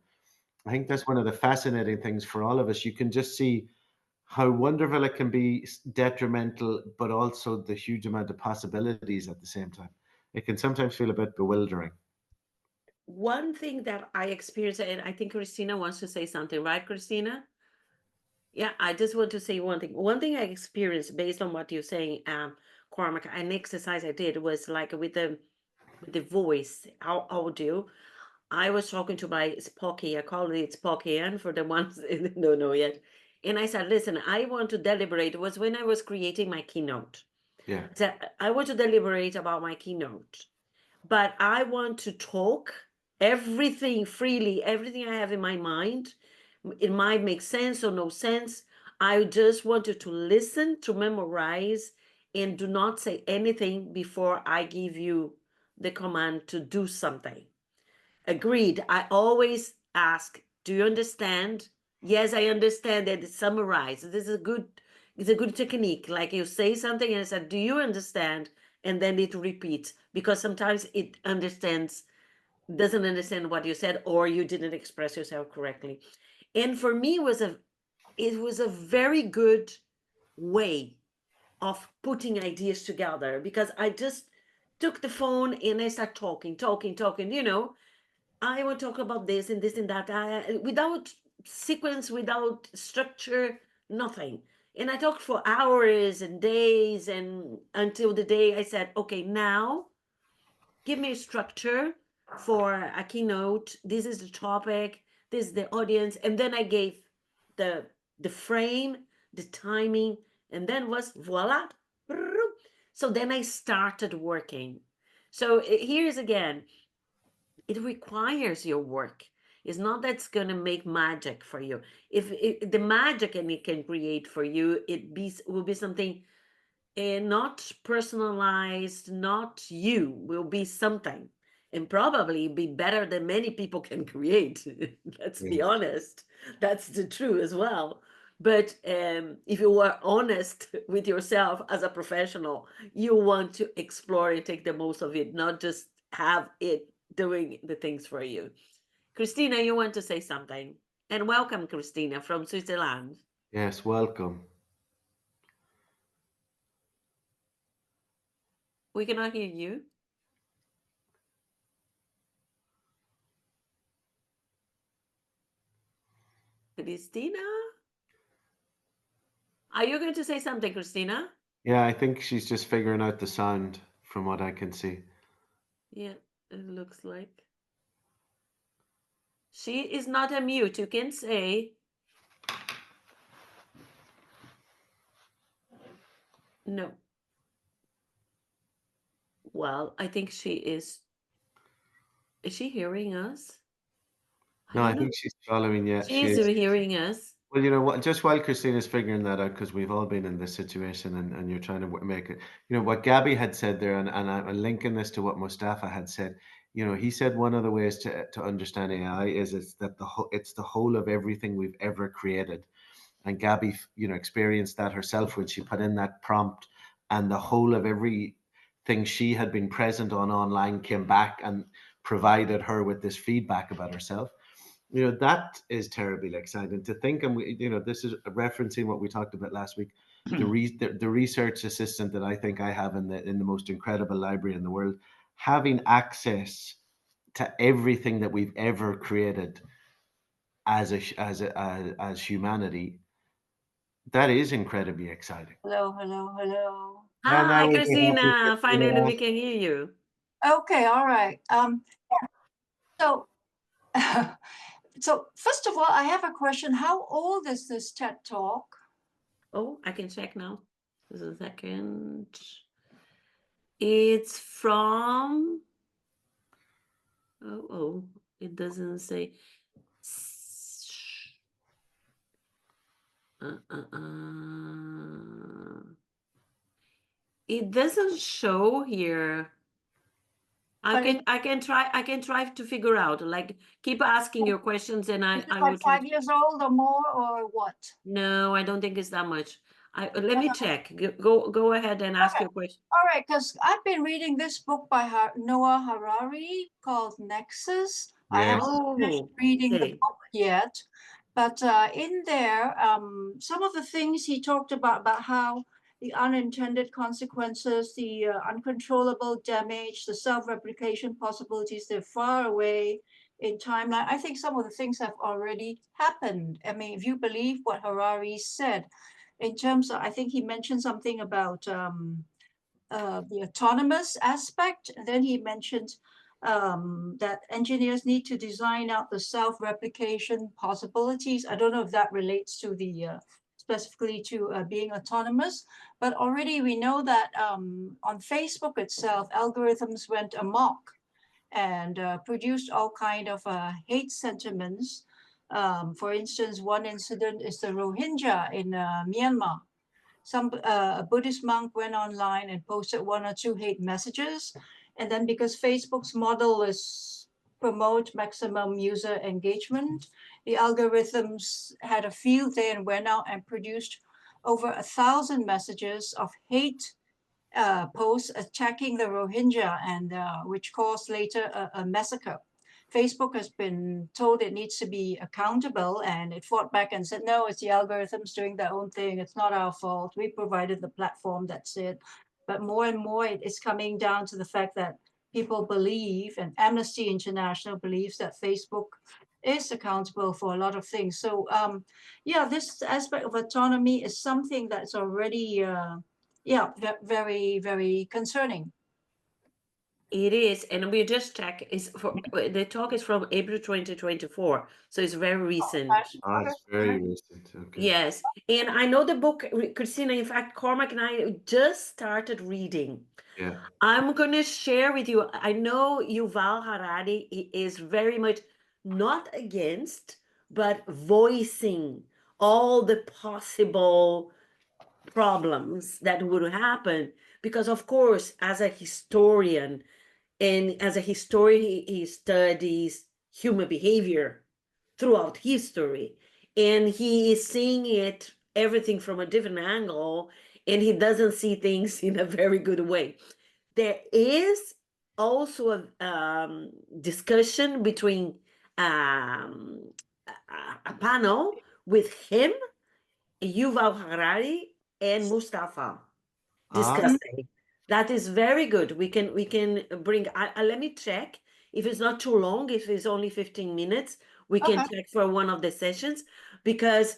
I think that's one of the fascinating things for all of us. You can just see how wonderful it can be, detrimental, but also the huge amount of possibilities at the same time. It can sometimes feel a bit bewildering. One thing that I experienced, and I think Christina wants to say something, right, Christina? Yeah, I just want to say one thing. One thing I experienced based on what you're saying, Cormac, an exercise I did was like with the voice, audio. I was talking to my Spocky, I call it Spockian for the ones that don't know yet. And I said, listen, I want to deliberate. It was when I was creating my keynote. Yeah. So I want to deliberate about my keynote, but I want to talk everything freely, everything I have in my mind. It might make sense or no sense. I just wanted to listen, to memorize, and do not say anything before I give you the command to do something. Agreed. I always ask, do you understand? Yes, I understand that. It's summarized. This is a it's a good technique. Like you say something and I said, do you understand? And then it repeats, because sometimes it doesn't understand what you said, or you didn't express yourself correctly. And for me, it was a very good way of putting ideas together, because I just took the phone and I start talking, I will talk about this and this and that, without sequence, without structure, nothing. And I talked for hours and days, and until the day I said, okay, now give me a structure for a keynote. This is the topic, this is the audience. And then I gave the frame, the timing, and then was voila. So then I started working. So here's again, it requires your work. It's not that's going to make magic for you. If the magic and it can create for you, will be something not personalized, not you, will be something, and probably be better than many people can create. Let's be honest. That's the truth as well. But if you are honest with yourself as a professional, you want to explore and take the most of it, not just have it doing the things for you. Christina, you want to say something? And welcome, Christina, from Switzerland. Yes, welcome. We cannot hear you. Christina? Are you going to say something, Christina? Yeah, I think she's just figuring out the sound from what I can see. Yeah, it looks like. She is not a mute, you can say. No. Well, I think she is. Is she hearing us? No, I don't think know. she's following. Yeah, She she is is. hearing us. Well, you know what? Just while Christina's figuring that out, because we've all been in this situation, and you're trying to make it. You know what Gabby had said there, and I'm linking this to what Mustafa had said. You know, he said one of the ways to understand AI is it's that it's the whole of everything we've ever created. And Gabby, you know, experienced that herself when she put in that prompt, and the whole of everything she had been present on online came back and provided her with this feedback about herself. You know, that is terribly exciting to think. And we, you know, this is referencing what we talked about last week. The research assistant that I think I have in the most incredible library in the world, having access to everything that we've ever created as humanity, that is incredibly exciting. Hello, hello, hello. And now Hi, we can hear you, Christina. Finally, Christina. we can hear you. Okay, all right. So, so first of all, I have a question. How old is this TED Talk? Oh, I can check now. Just a second. It's from. Oh, it doesn't say. It doesn't show here. But I can try to figure out. Like, keep asking your questions, and is it I will like try. 5 years old or more, or what? No, I don't think it's that much. Let me check. Go ahead and ask Okay. your question. All right, because I've been reading this book by Noah Harari called Nexus. I Yes. haven't finished reading the Okay. book yet, but in there, some of the things he talked about how the unintended consequences, the uncontrollable damage, the self-replication possibilities, they're far away in timeline. I think some of the things have already happened. I mean, if you believe what Harari said, in terms of, I think he mentioned something about the autonomous aspect. And then he mentioned that engineers need to design out the self-replication possibilities. I don't know if that relates to the specifically to being autonomous, but already we know that on Facebook itself, algorithms went amok and produced all kind of hate sentiments. For instance, one incident is the Rohingya in Myanmar. A Buddhist monk went online and posted 1 or 2 hate messages. And then because Facebook's model is promote maximum user engagement, the algorithms had a field day and went out and produced over 1,000 messages of hate posts attacking the Rohingya, and which caused later a massacre. Facebook has been told it needs to be accountable, and it fought back and said, no, it's the algorithms doing their own thing. It's not our fault. We provided the platform, that's it. But more and more it is coming down to the fact that people believe, and Amnesty International believes, that Facebook is accountable for a lot of things. So yeah, this aspect of autonomy is something that's already yeah, very, very concerning. It is, and we just check. Is for the talk is from April 2024, so it's very recent. Ah, it's very recent. Okay. Yes, and I know the book, Christina. In fact, Cormac and I just started reading. Yeah. I'm going to share with you. I know Yuval Harari is very much not against, but voicing all the possible problems that would happen. Because, of course, as a historian, and as a historian, he studies human behavior throughout history. And he is seeing it, everything from a different angle, and he doesn't see things in a very good way. There is also a discussion between a panel with him, Yuval Harari, and Mustafa discussing. That is very good. We can bring. Let me check if it's not too long. If it's only 15 minutes, we can check for one of the sessions, because,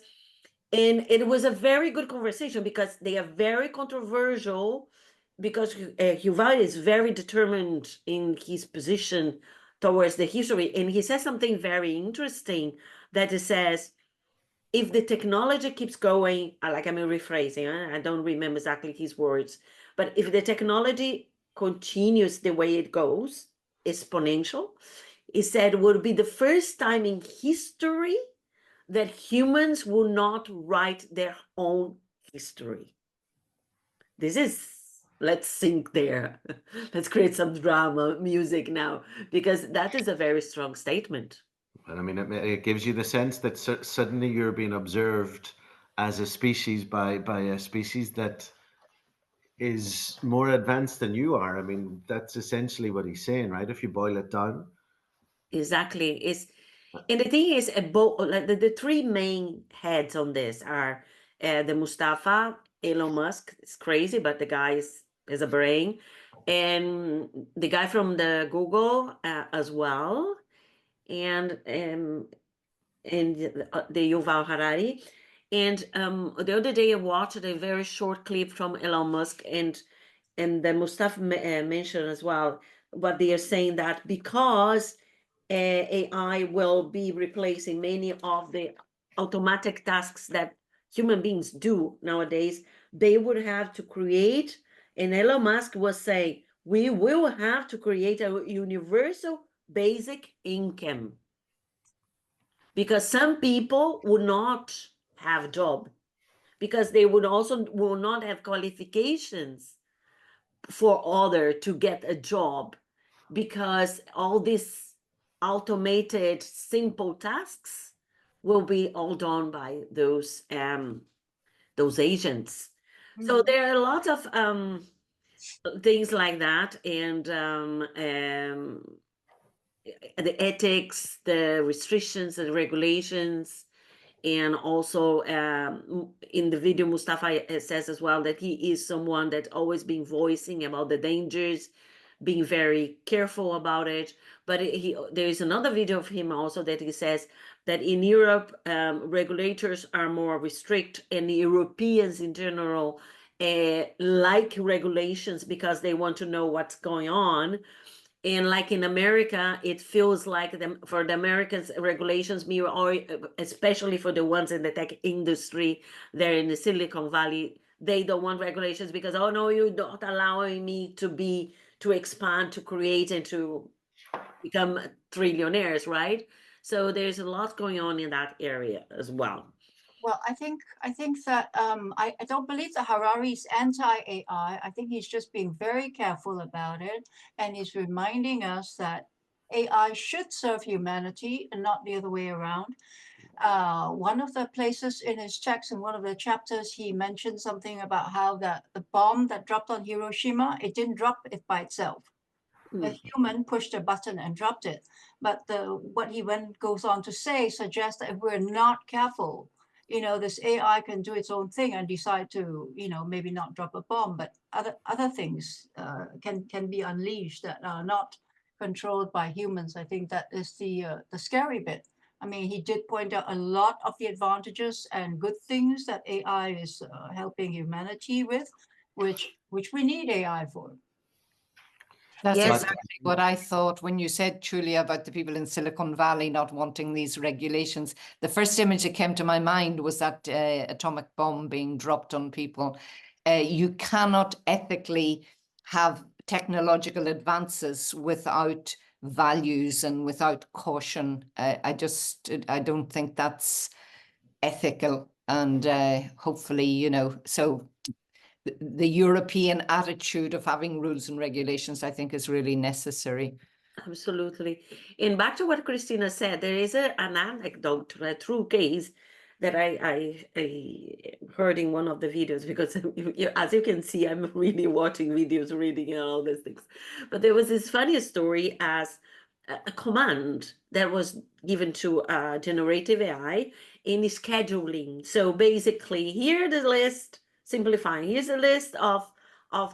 and it was a very good conversation because they are very controversial. Because Yuval is very determined in his position towards the history, and he says something very interesting, that it says, if the technology keeps going, like I'm rephrasing, I don't remember exactly his words, but if the technology continues the way it goes, exponential, he said would be the first time in history that humans will not write their own history. This is, let's sink there. Let's create some drama, music now, because that is a very strong statement. And I mean, it gives you the sense that suddenly you're being observed as a species by a species that is more advanced than you are. I mean, that's essentially what he's saying, right? If you boil it down. Exactly. And the thing is, like the three main heads on this are the Mustafa, Elon Musk. It's crazy, but the guy has a brain, and the guy from the Google as well, and the Yuval Harari. And the other day I watched a very short clip from Elon Musk, and the Mustafa mentioned as well what they are saying, that because AI will be replacing many of the automatic tasks that human beings do nowadays, they would have to create, and Elon Musk was saying, we will have to create a universal basic income, because some people would not have a job, because they will not have qualifications for other to get a job, because all these automated simple tasks will be all done by those agents. So there are a lot of things like that, and the ethics, the restrictions, the regulations. And also in the video, Mustafa says as well that he is someone that always been voicing about the dangers, being very careful about it. But there is another video of him also that he says that in Europe, regulators are more restrict, and the Europeans in general like regulations because they want to know what's going on. And like in America, it feels like for the Americans, regulations mirror, especially for the ones in the tech industry, they're in the Silicon Valley, they don't want regulations because, oh no, you're not allowing me to expand, to create, and to become trillionaires, right? So there's a lot going on in that area as well. Well, I think that I don't believe that Harari is anti-AI. I think he's just being very careful about it, and he's reminding us that AI should serve humanity and not the other way around. one of the places in his checks, in one of the chapters, he mentioned something about how the bomb that dropped on Hiroshima, it didn't drop it by itself. A human pushed a button and dropped it. But what he goes on to say suggests that if we're not careful, this AI can do its own thing and decide to, maybe not drop a bomb, but other things can be unleashed that are not controlled by humans. I think that is the scary bit. I mean, he did point out a lot of the advantages and good things that AI is helping humanity with, which we need AI for. That's Yes. exactly what I thought when you said, Julia, about the people in Silicon Valley not wanting these regulations. The first image that came to my mind was that atomic bomb being dropped on people. You cannot ethically have technological advances without values and without caution. I don't think that's ethical. And hopefully, so the European attitude of having rules and regulations, I think, is really necessary. Absolutely. And back to what Christina said, there is an anecdote, a true case that I heard in one of the videos, because as you can see, I'm really watching videos, reading and all these things. But there was this funny story as a command that was given to generative AI in scheduling. So basically, here the list, simplifying, here's a list of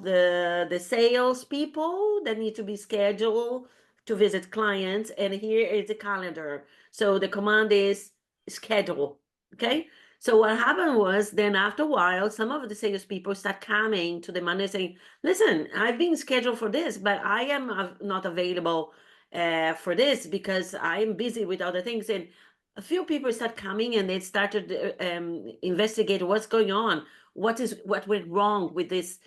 the sales people that need to be scheduled to visit clients, and here is the calendar. So the command is schedule. Okay. So what happened was, then after a while, some of the salespeople start coming to the manager saying, listen, I've been scheduled for this, but I am not available for this because I'm busy with other things. And a few people start coming and they started investigate what's going on. What went wrong with this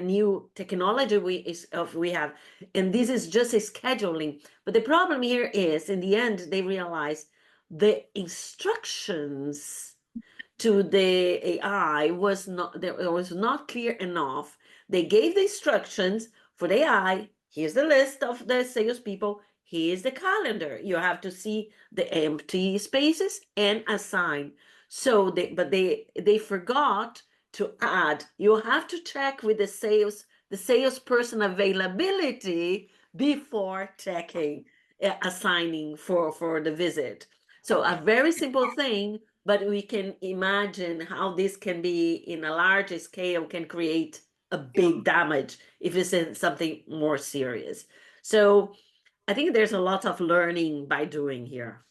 new technology we have, and this is just a scheduling. But the problem here is, in the end, they realized the instructions to the AI was not clear enough. They gave the instructions for the AI. Here's the list of the salespeople. Here's the calendar. You have to see the empty spaces and assign. So they forgot to add. You have to check with the salesperson availability before checking, assigning for the visit. So a very simple thing, but we can imagine how this can be in a larger scale, can create a big damage if it's in something more serious. So I think there's a lot of learning by doing here.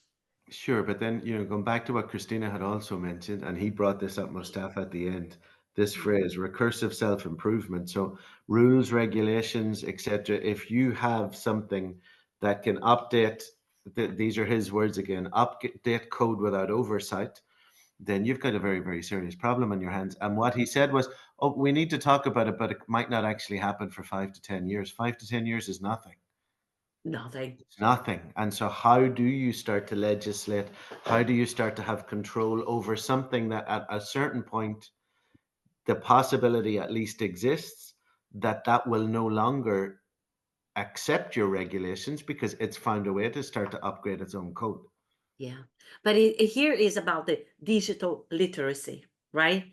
Sure, but then, going back to what Christina had also mentioned, and he brought this up, Mustafa, at the end, this phrase, recursive self-improvement. So rules, regulations, etc. If you have something that can update, these are his words again, update code without oversight, then you've got a very, very serious problem on your hands. And what he said was, oh, we need to talk about it, but it might not actually happen for 5 to 10 years. 5 to 10 years is nothing. Nothing. It's nothing. And so how do you start to legislate? How do you start to have control over something that at a certain point, the possibility at least exists that will no longer accept your regulations because it's found a way to start to upgrade its own code? Yeah, but here is about the digital literacy, right?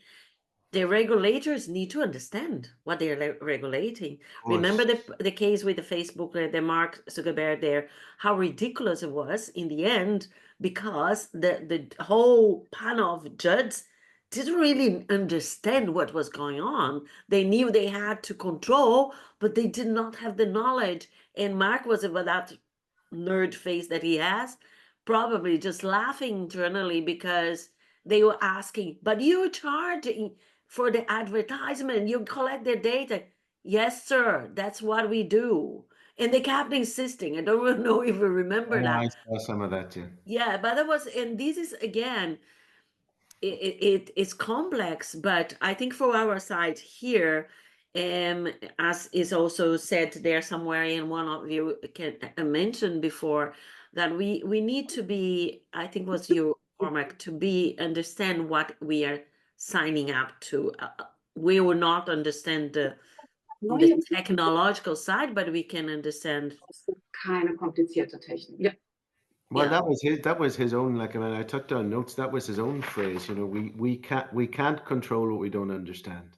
The regulators need to understand what they're regulating. Remember the case with the Facebook, the Mark Zuckerberg there, how ridiculous it was in the end, because the whole panel of judges didn't really understand what was going on. They knew they had to control, but they did not have the knowledge. And Mark was with that nerd face that he has, probably just laughing internally because they were asking, but you're charging for the advertisement, you collect their data. Yes, sir, that's what we do. And they kept insisting. I don't know if you remember that. I saw some of that too. Yeah, but that was, and this is again, it's complex, but I think for our side here, as is also said there somewhere in one of you mentioned before, that we need to be, I think was you, Cormac, to be understand what we are signing up to. We will not understand the technological side, but we can understand. Keine komplizierte Technik. Ja. Well, Yeah. that was his own, like, I mean, I took down notes. That was his own phrase. You know, we can't control what we don't understand.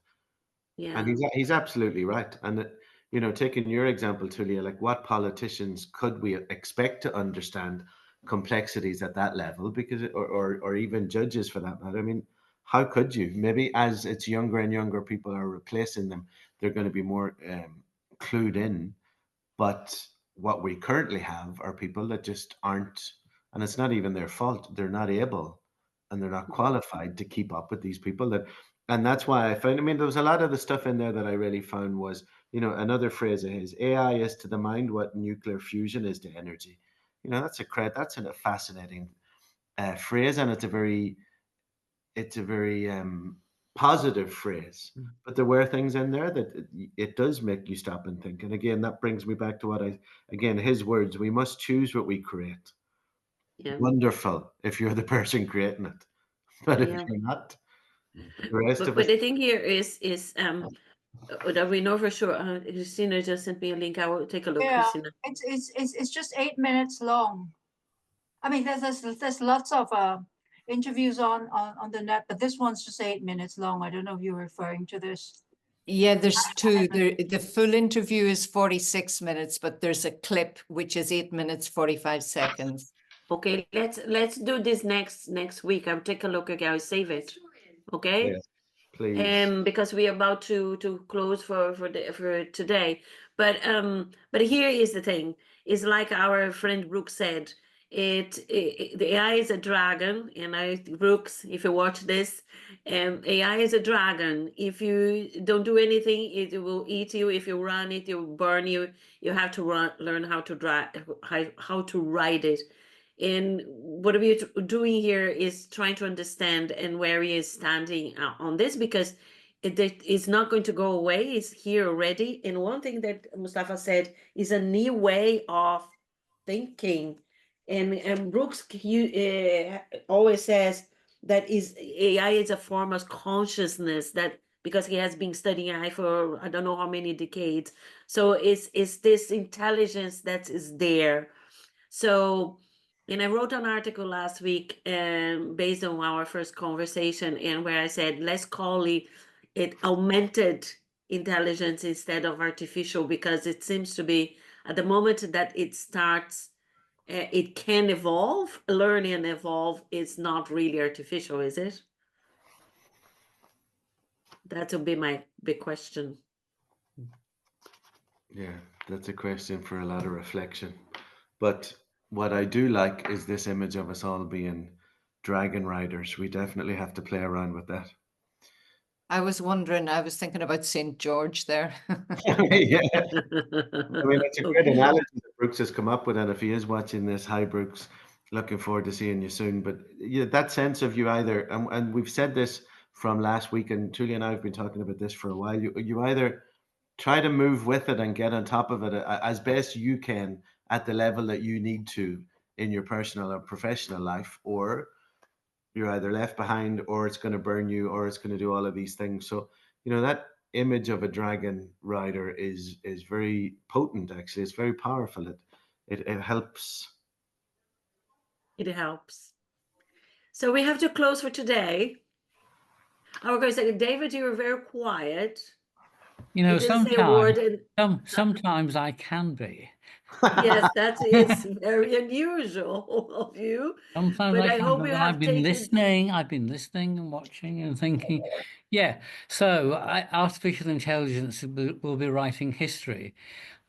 And Yeah. he's absolutely right. And you know, taking your example, Tulia, like what politicians could we expect to understand complexities at that level? Because or even judges for that matter. I mean, how could you? Maybe as it's younger and younger people are replacing them, they're going to be more clued in. But what we currently have are people that just aren't, and it's not even their fault. They're not able and they're not qualified to keep up with these people that, and that's why I found, I mean, there was a lot of the stuff in there that I really found was, you know, another phrase of his, AI is to the mind what nuclear fusion is to energy. You know, that's a fascinating phrase, and it's a very positive phrase. But there were things in there that it does make you stop and think. And again, that brings me back to again, his words, we must choose what we create. Yeah. Wonderful if you're the person creating it. But if Yeah. you're not, the rest of But us. the thing here is that we know for sure. Christina just sent me a link. I will take a look, Yeah, Christina. it's just 8 minutes long. I mean, there's lots of interviews on the net, but this one's just 8 minutes long. I don't know if you're referring to this. Yeah, there's two. The full interview is 46 minutes, but there's a clip which is 8 minutes, 45 seconds. Okay, let's do this next week. I'll take a look again. I'll save it. Okay. Yes, please. Because we're about to close for today. But here is the thing. It's like our friend Brooks said. The AI is a dragon, and Brooks, if you watch this, AI is a dragon. If you don't do anything, it will eat you. If you run it, it will burn you. You have to learn how to ride it. And what we're doing here is trying to understand and where he is standing on this, because it's not going to go away. It's here already. And one thing that Mustafa said is a new way of thinking. And Brooks always says that AI is a form of consciousness, that because he has been studying AI for I don't know how many decades. So it's this intelligence that is there. So, and I wrote an article last week based on our first conversation, and where I said, let's call it augmented intelligence instead of artificial, because it seems to be at the moment that it starts, it can evolve, learn and evolve. It's not really artificial, is it? That would be my big question. Yeah, that's a question for a lot of reflection. But what I do like is this image of us all being dragon riders. We definitely have to play around with that. I was thinking about St. George there. Yeah. I mean, it's a great analogy that Brooks has come up with, and if he is watching this, hi Brooks, looking forward to seeing you soon. But yeah, that sense of you either, and we've said this from last week, and Julie and I have been talking about this for a while. You either try to move with it and get on top of it as best you can at the level that you need to in your personal or professional life, or you're either left behind, or it's going to burn you, or it's going to do all of these things. So, you know, that image of a dragon rider is very potent. Actually, it's very powerful. It helps. It helps. So we have to close for today. I was going to say, David, you were very quiet. You know, didn't say a word, sometimes I can be. Yes, that is very unusual of you. Sometimes But I I can, hope but you when have I've been taken. listening. I've been listening and watching and thinking. Yeah, so artificial intelligence will be writing history,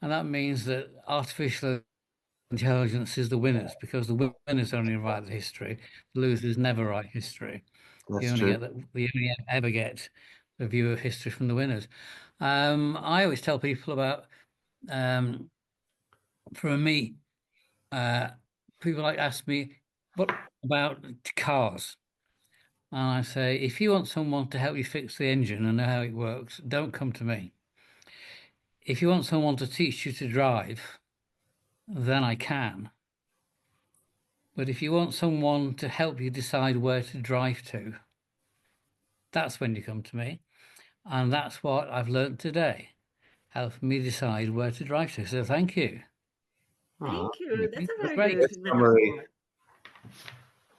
and that means that artificial intelligence is the winners, because the winners only write the history. The losers never write history. That's true. We only ever get a view of history from the winners. I always tell people about, for me, people like ask me, what about cars? And I say, if you want someone to help you fix the engine and know how it works, don't come to me. If you want someone to teach you to drive, then I can. But if you want someone to help you decide where to drive to, that's when you come to me. And that's what I've learned today. Help me decide where to drive to. So thank you. Thank you. That's a very Great. good Summary. metaphor.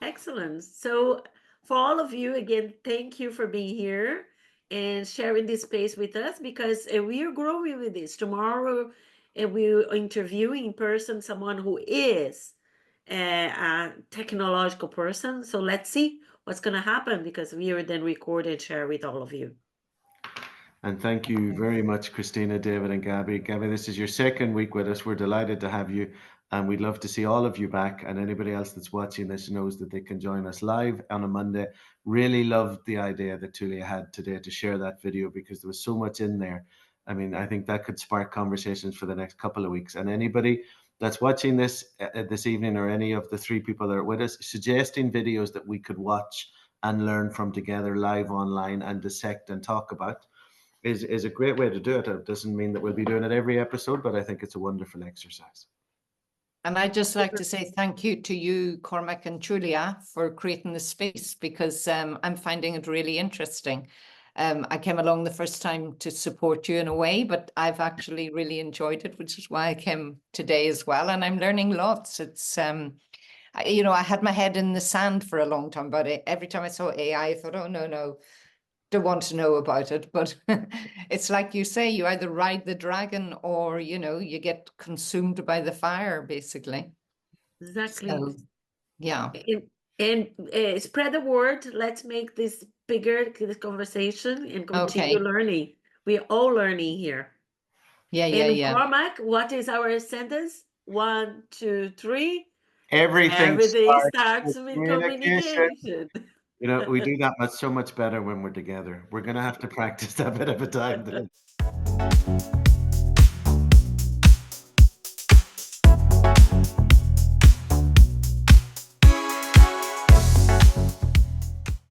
Excellent. So for all of you, again, thank you for being here and sharing this space with us, because we are growing with this. Tomorrow, we'll interview in person someone who is a technological person. So let's see what's going to happen, because we will then record and share with all of you. And thank you very much, Christina, David, and Gabby. Gabby, this is your second week with us. We're delighted to have you, and we'd love to see all of you back. And anybody else that's watching this knows that they can join us live on a Monday. Really loved the idea that Tulia had today to share that video, because there was so much in there. I mean, I think that could spark conversations for the next couple of weeks. And anybody that's watching this this evening, or any of the three people that are with us, suggesting videos that we could watch and learn from together live online and dissect and talk about, is a great way to do it. It doesn't mean that we'll be doing it every episode, but I think it's a wonderful exercise. And I'd just like to say thank you to you, Cormac and Julia, for creating the space, because I'm finding it really interesting. I came along the first time to support you in a way, but I've actually really enjoyed it, which is why I came today as well. And I'm learning lots. It's, you know, I had my head in the sand for a long time about it. Every time I saw AI, I thought, oh, no, don't want to know about it. But it's like you say, you either ride the dragon or, you know, you get consumed by the fire, basically. Exactly. So, yeah. And spread the word. Let's make this bigger, this conversation, and continue learning. We're all learning here. Yeah. Cormac, what is our sentence? 1, 2, 3. Everything starts with communication. You know, we do that so much better when we're together. We're going to have to practice that bit of a time.